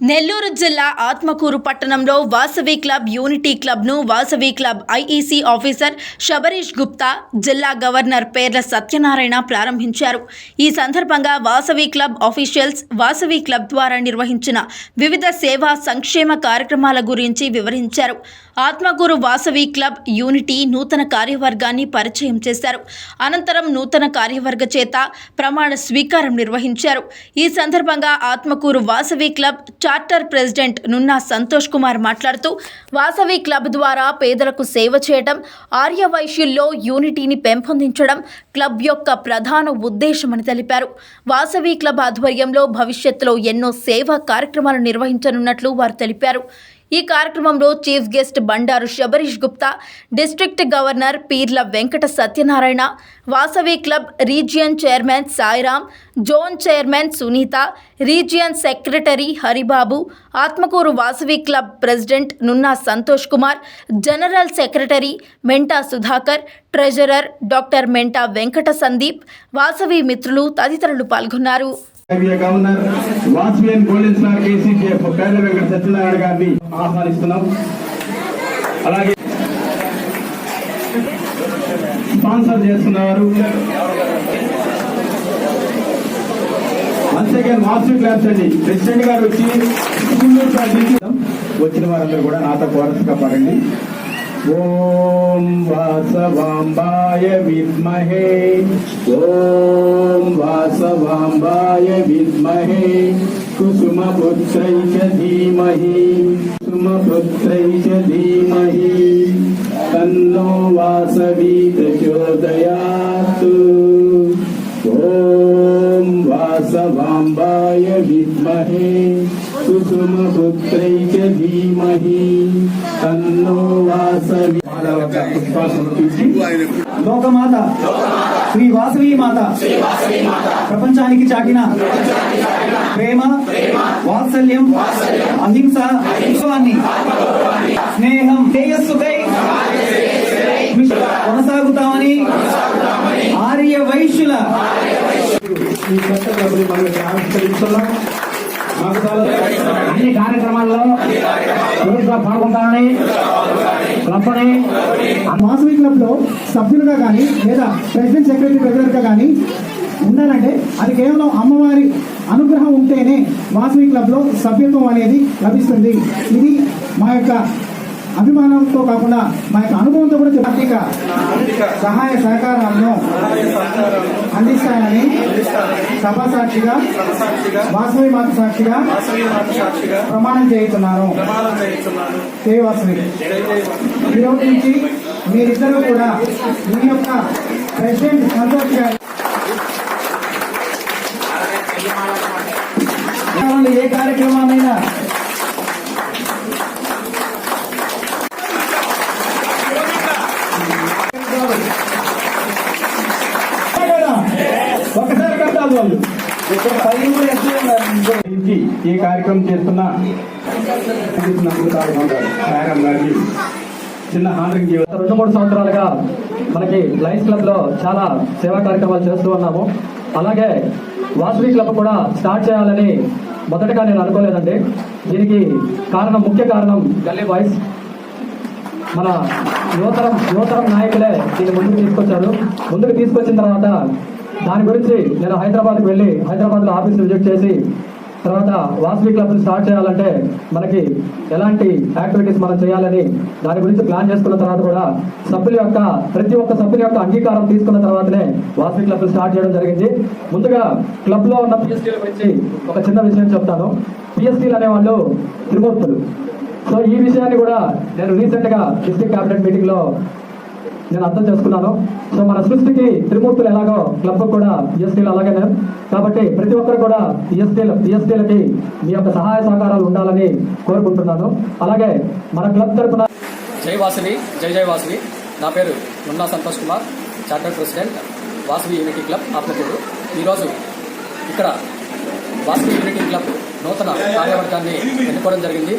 నెల్లూరు జిల్లా ఆత్మకూరు పట్టణంలో Vasavi club unity క్లబ్ను Vasavi club IEC officer Shabarish Gupta, జిల్లా గవర్నర్ పేర్ల సత్యనారాయణ ప్రారంభించారు. ఈ సందర్భంగా Vasavi club officials Vasavi club ద్వారా నిర్వహించిన వివిధ సేవా సంక్షేమ కార్యక్రమాల గురించి వివరించారు. ఆత్మకూరు వాసవి క్లబ్ యూనిటీ నూతన కార్యవర్గాన్ని పరిచయం చేశారు. అనంతరం నూతన కార్యవర్గ చేత ప్రమాణ స్వీకారం నిర్వహించారు. ఈ సందర్భంగా Atmakur Vasavi club charter president Nunna Santosh Kumar మాట్లాడుతూ, వాసవి క్లబ్ ద్వారా పేదలకు సేవ చేయడం, ఆర్యవైశ్యుల్లో యూనిటీని పెంపొందించడం క్లబ్ యొక్క ప్రధాన ఉద్దేశమని తెలిపారు. వాసవి క్లబ్ ఆధ్వర్యంలో భవిష్యత్తులో ఎన్నో సేవా కార్యక్రమాలు నిర్వహించనున్నట్లు వారు తెలిపారు. ఈ కార్యక్రమంలో chief guest Bandaru Shabarish Gupta, district governor Peerla Venkata Satyanarayana, Vasavi club region chairman Sairam, zone chairman Sunitha, region secretary Haribabu, Atmakur Vasavi club president Nunna Santosh Kumar, general secretary Menta Sudhakar, treasurer doctor Menta Venkata Sandeep, Vasavi మిత్రులు తదితరులు పాల్గొన్నారు. Governor Vasavian golden star KCGF Perla Venkata Satyanarayana గారిని ఆహ్వానిస్తున్నాం. అలాగే స్పాన్సర్ చేస్తున్నారు వన్స్ అగైన్ వాసవి క్లబ్స్ అండి. ప్రెసిడెంట్ గారు వచ్చి వచ్చిన వారందరూ కూడా నాతో కోరస్గా పాడండి. ఓం వాసవాంబాయ విద్మహే, ఓం వాసవాంబాయ విద్మహే, కుసుమపుత్రై చ ధీమహి, కుసుమపుత్రై చ ధీమహి, తన్నో వాసవి ప్రచోదయాత్. ఓం వాసవాంబాయ విద్మహే, కుసుమపుత్రై చ ధీమహి, తన్నో వాసవి. లోకమాత శ్రీ వాసవి మాత ప్రపంచానికి చాటిన ప్రేమ, వాత్సల్యం, అహింస, విశ్వాన్ని, స్నేహం, తేజస్సుకై కొనసాగుతామని ఆర్య వైశ్యుల అన్ని కార్యక్రమాల్లో పాల్గొంటానని వాసవి క్లబ్ లో సభ్యులుగా కానీ లేదా ప్రెసిడెంట్, సెక్రటరీ, ట్రెజరర్ గా కానీ ఉండాలంటే అది కేవలం అమ్మవారి అనుగ్రహం ఉంటేనే వాసవి క్లబ్ లో సభ్యత్వం అనేది లభిస్తుంది. ఇది మా యొక్క అభిమానంతో కాకుండా మా యొక్క అనుభవంతో కూడా ఆర్థిక సహాయ సహకారాలను అందిస్తానని సభా సాక్షిగా వాసవి మాత సాక్షిగా ప్రమాణం చేస్తున్నాను. వాసవి ఈ రోజు నుంచి మీరిద్దరూ కూడా మీ యొక్క ప్రెసిడెంట్ సంతోష్ గారు ఏ కార్యక్రమాలైనా ఒకసారి కట్టాలి వాళ్ళు. ఈ కార్యక్రమం చేస్తున్న గారికి చిన్న హాండరింగ్ 2-3 సంవత్సరాలుగా మనకి లయన్స్ క్లబ్ లో చాలా సేవా కార్యక్రమాలు చేస్తూ ఉన్నాము. అలాగే వాసవి క్లబ్ కూడా స్టార్ట్ చేయాలని మొదటగా నేను అనుకోలేదండి. దీనికి ముఖ్య కారణం గల్లీ బాయ్స్, మన యువతరం నాయకులే దీన్ని ముందుకు తీసుకొచ్చిన తర్వాత దాని గురించి నేను హైదరాబాద్కి వెళ్ళి హైదరాబాద్లో ఆఫీస్ విజిట్ చేసి తర్వాత వాసవి క్లబ్ స్టార్ట్ చేయాలంటే మనకి ఎలాంటి యాక్టివిటీస్ మనం చేయాలని దాని గురించి ప్లాన్ చేసుకున్న తర్వాత కూడా ప్రతి ఒక్క సభ్యుల యొక్క అంగీకారం తీసుకున్న తర్వాతనే వాసవి క్లబ్ స్టార్ట్ చేయడం జరిగింది. ముందుగా క్లబ్ లో ఉన్న పిఎస్టీల గురించి ఒక చిన్న విషయం చెప్తాను. పిఎస్టీలు అనేవాళ్ళు త్రిమూర్తులు. సో ఈ విషయాన్ని కూడా నేను రీసెంట్ గా డిస్ట్రిక్ట్ క్యాబినెట్ మీటింగ్ లో నేను అర్థం చేసుకున్నాను. సో మన సృష్టికి త్రిమూర్తులు ఎలాగో క్లబ్ కూడా పిఎస్టీలు అలాగే. కాబట్టి ప్రతి ఒక్కరు కూడా పిఎస్టీలకి మీ యొక్క సహాయ సహకారాలు ఉండాలని కోరుకుంటున్నాను. అలాగే మన క్లబ్ తరఫున జై వాసవి, జై జై వాసవి. నా పేరు Nunna Santosh Kumar, charter president Vasavi unity club Atmakur. ఈరోజు ఇక్కడ వాసవి యూనిటీ క్లబ్ నూతన కార్యవర్గాన్ని ఎన్నుకోవడం జరిగింది.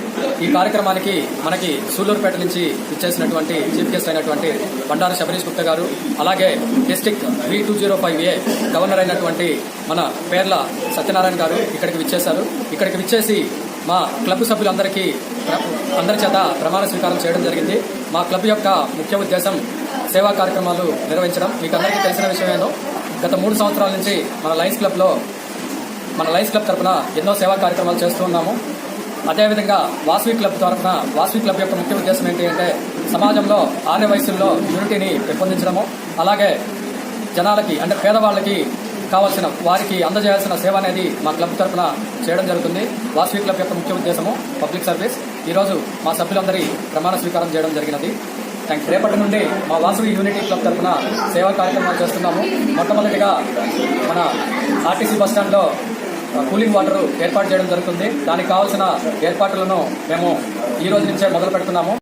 ఈ కార్యక్రమానికి మనకి సూళ్లూరుపేట నుంచి ఇచ్చేసినటువంటి చీఫ్ గెస్ట్ అయినటువంటి బండారు శబరీష్ గుప్తా గారు, అలాగే డిస్ట్రిక్ట్ 3205A గవర్నర్ అయినటువంటి మన పేర్ల సత్యనారాయణ గారు ఇక్కడికి విచ్చేశారు. ఇక్కడికి విచ్చేసి మా క్లబ్ సభ్యులందరి చేత ప్రమాణ స్వీకారం చేయడం జరిగింది. మా క్లబ్ యొక్క ముఖ్య ఉద్దేశం సేవా కార్యక్రమాలు నిర్వహించడం. మీకు అందరికీ తెలిసిన విషయమేనో గత 3 సంవత్సరాల నుంచి మన లయన్స్ క్లబ్ తరఫున ఎన్నో సేవా కార్యక్రమాలు చేస్తూ ఉన్నాము. అదేవిధంగా వాసవి క్లబ్ యొక్క ముఖ్య ఉద్దేశం ఏంటి అంటే సమాజంలో ఆర్య వయసుల్లో యూనిటీని పెంపొందించడము, అలాగే జనాలకి అంటే పేదవాళ్ళకి కావాల్సిన వారికి అందజేయాల్సిన సేవ అనేది మా క్లబ్ తరఫున చేయడం జరుగుతుంది. వాసవి క్లబ్ యొక్క ముఖ్య ఉద్దేశము పబ్లిక్ సర్వీస్. ఈరోజు మా సభ్యులందరి ప్రమాణ స్వీకారం చేయడం జరిగినది. రేపటి నుండి మా వాసవి యూనిటీ క్లబ్ తరఫున సేవా కార్యక్రమాలు చేస్తున్నాము. మొట్టమొదటిగా మన ఆర్టీసీ బస్టాండ్లో కూలింగ్ వాటర్ ఏర్పాటు చేయడం జరుగుతుంది. దానికి కావాల్సిన ఏర్పాట్లను మేము ఈ రోజు నుంచే మొదలు పెడుతున్నాము.